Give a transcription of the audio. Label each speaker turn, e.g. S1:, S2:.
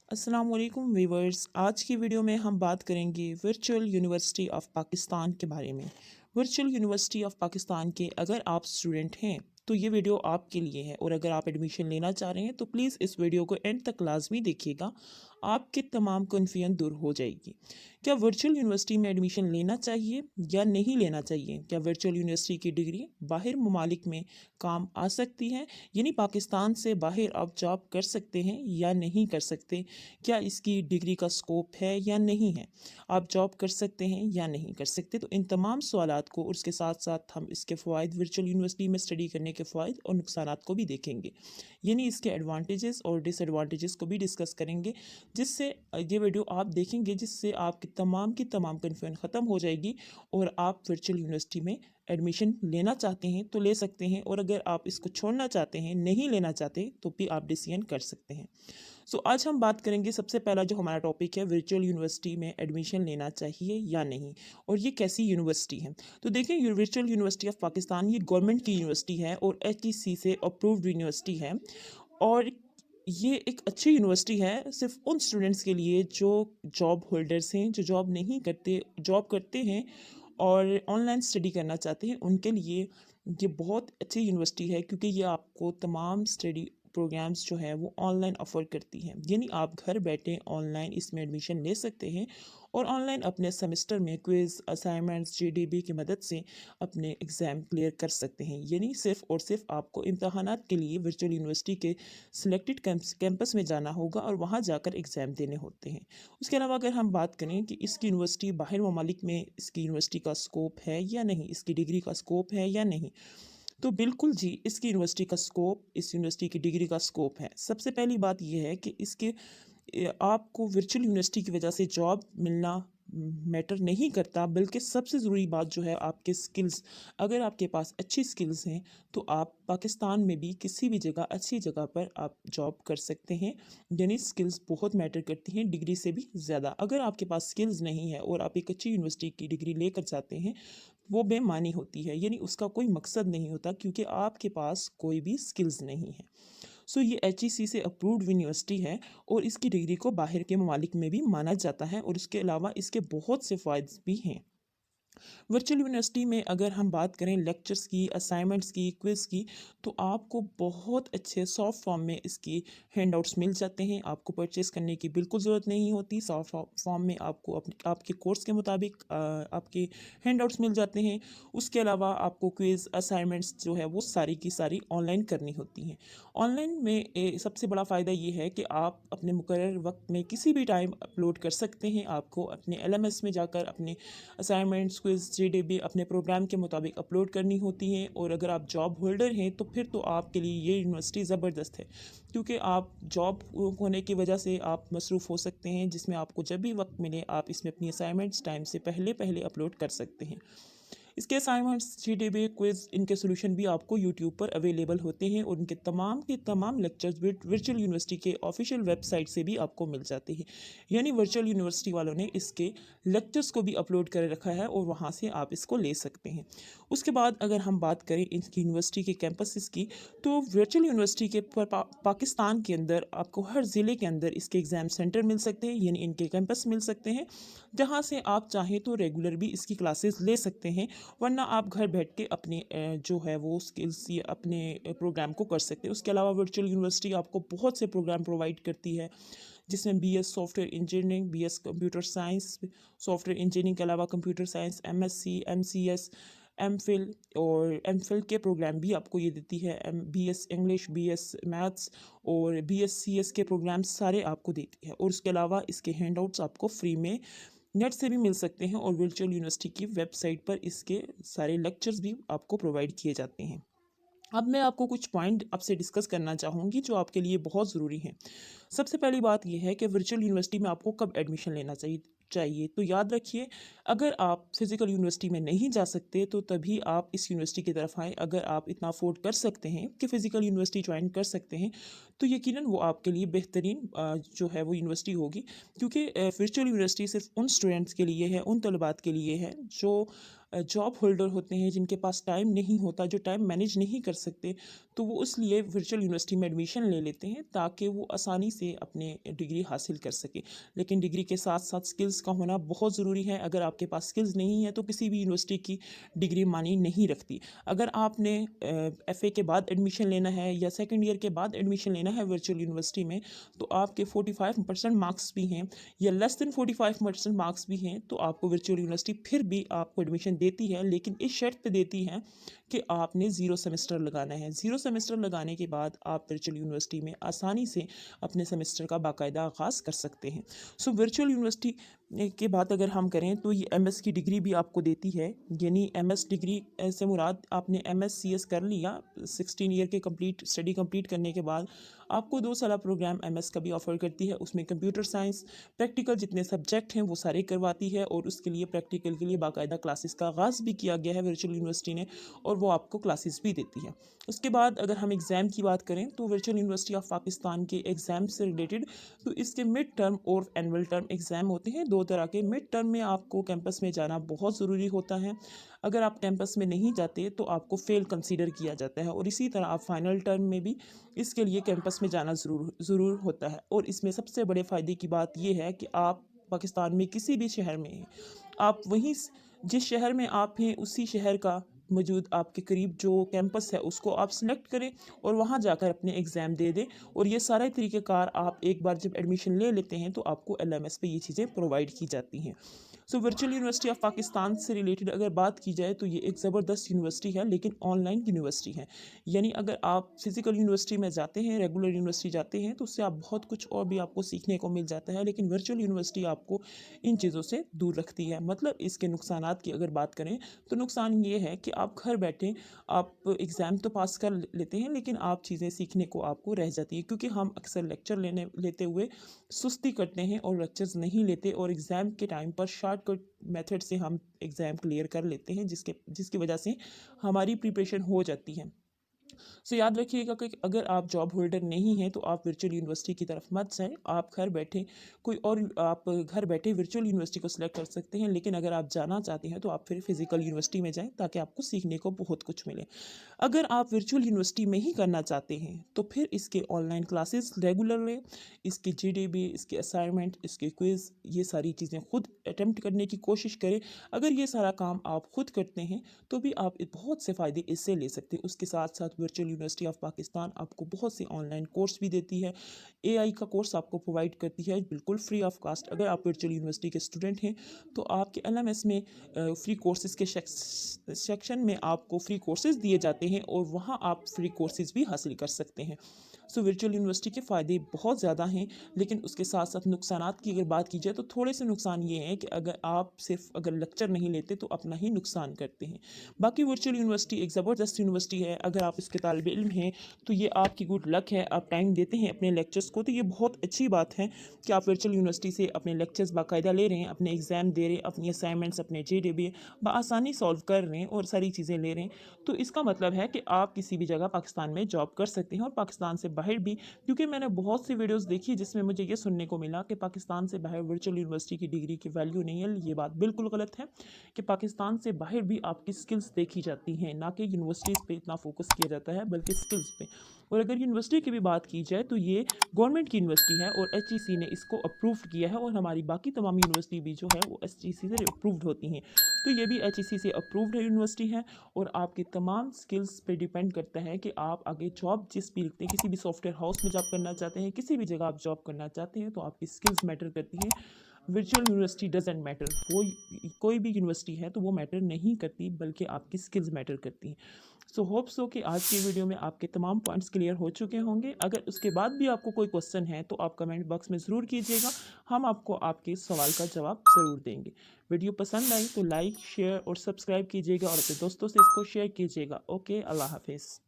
S1: अस्सलाम वालेकुम वीवर्स। आज की वीडियो में हम बात करेंगे वर्चुअल यूनिवर्सिटी ऑफ पाकिस्तान के बारे में। वर्चुअल यूनिवर्सिटी ऑफ पाकिस्तान के अगर आप स्टूडेंट हैं तो ये वीडियो आपके लिए है, और अगर आप एडमिशन लेना चाह रहे हैं तो प्लीज़ इस वीडियो को एंड तक लाजमी देखिएगा, आपकी तमाम कन्फ्यूजन दूर हो जाएगी। क्या वर्चुअल यूनिवर्सिटी में एडमिशन लेना चाहिए या नहीं लेना चाहिए? क्या वर्चुअल यूनिवर्सिटी की डिग्री बाहर ममालिक में काम आ सकती है, यानी पाकिस्तान से बाहर आप जॉब कर सकते हैं या नहीं कर सकते? क्या इसकी डिग्री का स्कोप है या नहीं है? आप जॉब कर सकते हैं या नहीं कर सकते? तो इन तमाम सवालात को और उसके साथ साथ हम इसके फ़वाइद, वर्चुअल यूनिवर्सिटी में स्टडी करने के फ़वाइद और नुकसानात को भी देखेंगे, यानी इसके एडवांटेजेस और डिसएडवांटेजेस को भी डिस्कस करेंगे, जिससे ये वीडियो आप देखेंगे जिससे आपकी तमाम कन्फ्यूजन ख़त्म हो जाएगी और आप वर्चुअल यूनिवर्सिटी में एडमिशन लेना चाहते हैं तो ले सकते हैं, और अगर आप इसको छोड़ना चाहते हैं, नहीं लेना चाहते, तो भी आप डिसीजन कर सकते हैं। आज हम बात करेंगे, सबसे पहला जो हमारा टॉपिक है, वर्चुअल यूनिवर्सिटी में एडमिशन लेना चाहिए या नहीं, और ये कैसी यूनिवर्सिटी है। तो देखें, वर्चुअल यूनिवर्सिटी ऑफ पाकिस्तान ये गवर्नमेंट की यूनिवर्सिटी है और HEC से अप्रूव्ड यूनिवर्सिटी है, और ये एक अच्छी यूनिवर्सिटी है सिर्फ उन स्टूडेंट्स के लिए जो जॉब होल्डर्स हैं, जो जॉब नहीं करते, जॉब करते हैं और ऑनलाइन स्टडी करना चाहते हैं, उनके लिए ये बहुत अच्छी यूनिवर्सिटी है, क्योंकि ये आपको तमाम स्टडी प्रोग्राम्स जो है वो ऑनलाइन ऑफ़र करती हैं, यानी आप घर बैठे ऑनलाइन इसमें एडमिशन ले सकते हैं और ऑनलाइन अपने सेमेस्टर में क्विज़, असाइनमेंट्स, GDB की मदद से अपने एग्ज़ाम क्लियर कर सकते हैं। यानी सिर्फ़ और सिर्फ आपको इम्तहानात के लिए वर्चुअल यूनिवर्सिटी के सिलेक्टेड कैंपस में जाना होगा और वहाँ जाकर एग्ज़ाम देने होते हैं। उसके अलावा अगर हम बात करें कि इसकी यूनिवर्सिटी बाहर ममालिक में इसकी यूनिवर्सिटी का स्कोप है या नहीं, इसकी डिग्री का स्कोप है या नहीं, तो बिल्कुल जी, इसकी यूनिवर्सिटी का स्कोप, इस यूनिवर्सिटी की डिग्री का स्कोप है। सबसे पहली बात ये है कि इसके आपको वर्चुअल यूनिवर्सिटी की वजह से जॉब मिलना मैटर नहीं करता, बल्कि सबसे ज़रूरी बात जो है आपके स्किल्स। अगर आपके पास अच्छी स्किल्स हैं तो आप पाकिस्तान में भी किसी भी जगह, अच्छी जगह पर आप जॉब कर सकते हैं। यानी स्किल्स बहुत मैटर करती हैं डिग्री से भी ज़्यादा। अगर आपके पास स्किल्स नहीं है और आप एक अच्छी यूनिवर्सिटी की डिग्री लेकर जाते हैं, वो बेमानी होती है, यानी उसका कोई मकसद नहीं होता, क्योंकि आपके पास कोई भी स्किल्स नहीं है। ये HEC से अप्रूव्ड यूनिवर्सिटी है और इसकी डिग्री को बाहर के ममालिक में भी माना जाता है, और उसके अलावा इसके बहुत से फ़ायदे भी हैं। वर्चुअल यूनिवर्सिटी में अगर हम बात करें लेक्चर्स की, असाइनमेंट्स की, क्विज़ की, तो आपको बहुत अच्छे सॉफ्ट फॉर्म में इसकी हैंडआउट्स मिल जाते हैं। आपको परचेज़ करने की बिल्कुल ज़रूरत नहीं होती। सॉफ्ट फॉर्म में आपको आपके कोर्स के मुताबिक आपके हैंडआउट्स मिल जाते हैं। उसके अलावा आपको क्विज़, असाइनमेंट्स जो है वो सारी की सारी ऑनलाइन करनी होती हैं। ऑनलाइन में सबसे बड़ा फ़ायदा ये है कि आप अपने मुकर्रर वक्त में किसी भी टाइम अपलोड कर सकते हैं। आपको अपने LMS में जाकर अपने असाइनमेंट्स, क्विज़, GDB अपने प्रोग्राम के मुताबिक अपलोड करनी होती हैं, और अगर आप जॉब होल्डर हैं तो फिर तो आपके लिए ये यूनिवर्सिटी ज़बरदस्त है, क्योंकि आप जॉब होने की वजह से आप मसरूफ़ हो सकते हैं, जिसमें आपको जब भी वक्त मिले आप इसमें अपनी असाइनमेंट्स टाइम से पहले पहले अपलोड कर सकते हैं। इसके असाइनमेंट्स, GDB, क्विज़, इनके सॉल्यूशन भी आपको यूट्यूब पर अवेलेबल होते हैं, और उनके तमाम के तमाम लेक्चर्स वर्चुअल यूनिवर्सिटी के ऑफिशियल वेबसाइट से भी आपको मिल जाते हैं। यानी वर्चुअल यूनिवर्सिटी वालों ने इसके लेक्चर्स को भी अपलोड कर रखा है और वहाँ से आप इसको ले सकते हैं। उसके बाद अगर हम बात करें इनकी यूनिवर्सिटी के कैंपसेस की, तो वर्चुअल यूनिवर्सिटी के पाकिस्तान के अंदर आपको हर ज़िले के अंदर इसके एग्ज़ाम सेंटर मिल सकते हैं, यानी इनके कैंपस मिल सकते हैं, जहाँ से आप चाहें तो रेगुलर भी इसकी क्लासेस ले सकते हैं, वरना आप घर बैठ के अपने जो है वो स्किल्स या अपने प्रोग्राम को कर सकते हैं। उसके अलावा वर्चुअल यूनिवर्सिटी आपको बहुत से प्रोग्राम प्रोवाइड करती है, जिसमें BS software engineering, BS computer science, software engineering के अलावा computer science, MSc, MCS, MPhil और MPhil के प्रोग्राम भी आपको ये देती है। BS इंग्लिश, BS मैथ्स और BS CS के प्रोग्राम सारे आपको देती है, और उसके अलावा इसके हैंडआउट्स आपको फ्री में नेट से भी मिल सकते हैं, और वर्चुअल यूनिवर्सिटी की वेबसाइट पर इसके सारे लेक्चर्स भी आपको प्रोवाइड किए जाते हैं। अब मैं आपको कुछ पॉइंट आपसे डिस्कस करना चाहूँगी जो आपके लिए बहुत ज़रूरी हैं। सबसे पहली बात यह है कि वर्चुअल यूनिवर्सिटी में आपको कब एडमिशन लेना चाहिए। तो याद रखिए, अगर आप फिज़िकल यूनिवर्सिटी में नहीं जा सकते तो तभी आप इस यूनिवर्सिटी की तरफ आएँ। अगर आप इतना अफोर्ड कर सकते हैं कि फ़िज़िकल यूनिवर्सिटी ज्वाइन कर सकते हैं, तो यकीनन वो आपके लिए बेहतरीन जो है वो यूनिवर्सिटी होगी, क्योंकि वर्चुअल यूनिवर्सिटी सिर्फ उन स्टूडेंट्स के लिए है, उन तलबात के लिए है जो जॉब होल्डर होते हैं जिनके पास टाइम नहीं होता, जो टाइम मैनेज नहीं कर सकते, तो वो इसलिए वर्चुअल यूनिवर्सिटी में एडमिशन ले लेते हैं ताकि वो आसानी से अपने डिग्री हासिल कर सके। लेकिन डिग्री के साथ साथ स्किल्स का होना बहुत ज़रूरी है। अगर आपके पास स्किल्स नहीं है तो किसी भी यूनिवर्सिटी की डिग्री मानी नहीं रखती। अगर आपने FA के बाद एडमिशन लेना है या सेकेंड ईयर के बाद एडमिशन लेना है वर्चुअल यूनिवर्सिटी में, तो आपके 45% मार्क्स भी हैं या लेस देन 45% मार्क्स भी हैं, तो आपको वर्चुअल यूनिवर्सिटी फिर भी आपको एडमिशन देती है, लेकिन इस शर्त पे देती है कि आपने 0 सेमेस्टर लगाना है। 0 सेमेस्टर लगाने के बाद आप वर्चुअल यूनिवर्सिटी में आसानी से अपने सेमेस्टर का बाकायदा आगाज़ कर सकते हैं। सो वर्चुअल यूनिवर्सिटी के बात अगर हम करें तो ये MS की डिग्री भी आपको देती है, यानी MS डिग्री से मुराद आपने MScs कर लिया। 16 ईयर के स्टडी कंप्लीट करने के बाद आपको 2 साल प्रोग्राम MS का भी ऑफ़र करती है। उसमें कंप्यूटर साइंस प्रैक्टिकल जितने सब्जेक्ट हैं वो सारे करवाती है, और उसके लिए प्रैक्टिकल के लिए बाकायदा क्लासेस का आगाज़ भी किया गया है वर्चुअल यूनिवर्सिटी ने, और वो आपको क्लासेस भी देती है। उसके बाद अगर हम एग्ज़ाम की बात करें तो वर्चुअल यूनिवर्सिटी ऑफ पाकिस्तान के एग्ज़ाम से रिलेटेड, तो इसके मिड टर्म और एनुअल टर्म एग्ज़ाम होते हैं 2 तरह के। मिड टर्म में आपको कैंपस में जाना बहुत ज़रूरी होता है। अगर आप कैंपस में नहीं जाते तो आपको फ़ेल कंसीडर किया जाता है, और इसी तरह आप फाइनल टर्म में भी इसके लिए कैंपस में जाना ज़रूर होता है। और इसमें सबसे बड़े फ़ायदे की बात यह है कि आप पाकिस्तान में किसी भी शहर में हैं, आप जिस शहर में आप हैं उसी शहर का मौजूद आपके करीब जो कैंपस है उसको आप सिलेक्ट करें और वहाँ जाकर अपने एग्ज़ाम दे दें। और ये सारे तरीक़ेकार आप एक बार जब एडमिशन ले लेते हैं तो आपको LMS पे ये चीज़ें प्रोवाइड की जाती हैं। So virtual university of Pakistan से रिलेटेड अगर बात की जाए तो ये एक ज़बरदस्त यूनिवर्सिटी है, लेकिन ऑनलाइन यूनिवर्सिटी है। यानी अगर आप फिज़िकल यूनिवर्सिटी में जाते हैं, रेगुलर यूनिवर्सिटी जाते हैं, तो उससे आप बहुत कुछ और भी आपको सीखने को मिल जाता है, लेकिन वर्चुअल यूनिवर्सिटी आपको इन चीज़ों से दूर रखती है। मतलब इसके नुकसानात की अगर बात करें तो नुकसान ये है कि आप घर बैठे आप एग्ज़ाम तो पास कर लेते हैं, लेकिन आप चीज़ें सीखने को आपको रह जाती है, क्योंकि हम अक्सर लेक्चर लेते हुए सुस्ती करते हैं और लेक्चर्स नहीं लेते, और एग्ज़ाम के टाइम पर शॉर्टकट मेथड से हम एग्ज़ाम क्लियर कर लेते हैं, जिसकी वजह से हमारी प्रिपरेशन हो जाती है। सो याद रखिएगा कि अगर आप जॉब होल्डर नहीं हैं तो आप वर्चुअल यूनिवर्सिटी की तरफ मत जाएं। आप घर बैठे वर्चुअल यूनिवर्सिटी को सिलेक्ट कर सकते हैं, लेकिन अगर आप जाना चाहते हैं तो आप फिर फिज़िकल यूनिवर्सिटी में जाएं ताकि आपको सीखने को बहुत कुछ मिले। अगर आप वर्चुअल यूनिवर्सिटी में ही करना चाहते हैं तो फिर इसके ऑनलाइन क्लासेस रेगुलर लें, इसकी GDB, इसके असाइनमेंट, इसके क्विज़, ये सारी चीज़ें खुद अटेम्प्ट करने की कोशिश करें। अगर ये सारा काम आप खुद करते हैं तो भी आप बहुत से फ़ायदे इससे ले सकते हैं। उसके साथ साथ वर्चुअल यूनिवर्सिटी ऑफ पाकिस्तान आपको बहुत से ऑनलाइन कोर्स भी देती है। AI का कोर्स आपको प्रोवाइड करती है बिल्कुल फ्री ऑफ कास्ट। अगर आप वर्चुअल यूनिवर्सिटी के स्टूडेंट हैं तो आपके LMS में फ्री कोर्सेज के सेक्शन में आपको फ्री कोर्सेज दिए जाते हैं, और वहाँ आप फ्री कोर्सेज भी हासिल कर सकते हैं। सो वर्चुअल यूनिवर्सिटी के फ़ायदे बहुत ज़्यादा हैं, लेकिन उसके साथ साथ नुकसानात की अगर बात की जाए तो थोड़े से नुकसान ये हैं कि अगर लेक्चर नहीं लेते तो अपना ही नुकसान करते हैं। बाकी वर्चुअल यूनिवर्सिटी एक ज़बरदस्त यूनिवर्सिटी है। अगर आप इसके तालिब इल्म हैं तो ये आपकी गुड लक है, आप टाइम देते हैं अपने लेक्चर्स को, तो ये बहुत अच्छी बात है कि आप वर्चुअल यूनिवर्सिटी से अपने लेक्चर्स बाकायदा ले रहे हैं, अपने एग्ज़ाम दे रहे हैं, अपनी असाइनमेंट्स, अपने GDB बआसानी सॉल्व कर रहे हैं और सारी चीज़ें ले रहे हैं। तो इसका मतलब है कि आप किसी भी जगह पाकिस्तान में जॉब कर सकते हैं, और पाकिस्तान से बाहर भी, क्योंकि मैंने बहुत सी वीडियोस देखी जिसमें मुझे ये सुनने को मिला कि पाकिस्तान से बाहर वर्चुअल यूनिवर्सिटी की डिग्री की वैल्यू नहीं है। ये बात बिल्कुल गलत है कि पाकिस्तान से बाहर भी आपकी स्किल्स देखी जाती हैं, ना कि यूनिवर्सिटीज़ पे इतना फोकस किया जाता है बल्कि स्किल्स पे। और अगर यूनिवर्सिटी की भी बात की जाए तो ये गवर्नमेंट की यूनिवर्सिटी है और HEC ने इसको अप्रूव्ड किया है, और हमारी बाकी तमाम यूनिवर्सिटी भी जो है वो HEC से अप्रूव्ड होती हैं। तो ये भी HEC से अप्रूव्ड यूनिवर्सिटी है, और आपकी तमाम स्किल्स पे डिपेंड करता है कि आप आगे जॉब जिस भी लिखते हैं, किसी भी सॉफ्टवेयर हाउस में जॉब करना चाहते हैं, किसी भी जगह आप जॉब करना चाहते हैं, तो आपकी स्किल्स मैटर करती हैं। वर्चुअल यूनिवर्सिटी डजेंट मैटर, वो कोई भी यूनिवर्सिटी है तो वो मैटर नहीं करती, बल्कि आपकी स्किल्स मैटर करती हैं। सो होप सो कि आज की वीडियो में आपके तमाम पॉइंट्स क्लियर हो चुके होंगे। अगर उसके बाद भी आपको कोई क्वेश्चन है तो आप कमेंट बॉक्स में ज़रूर कीजिएगा, हम आपको आपके सवाल का जवाब ज़रूर देंगे। वीडियो पसंद आई तो लाइक, शेयर और सब्सक्राइब कीजिएगा, और अपने दोस्तों से इसको शेयर कीजिएगा। ओके, अल्लाह हाफिज़।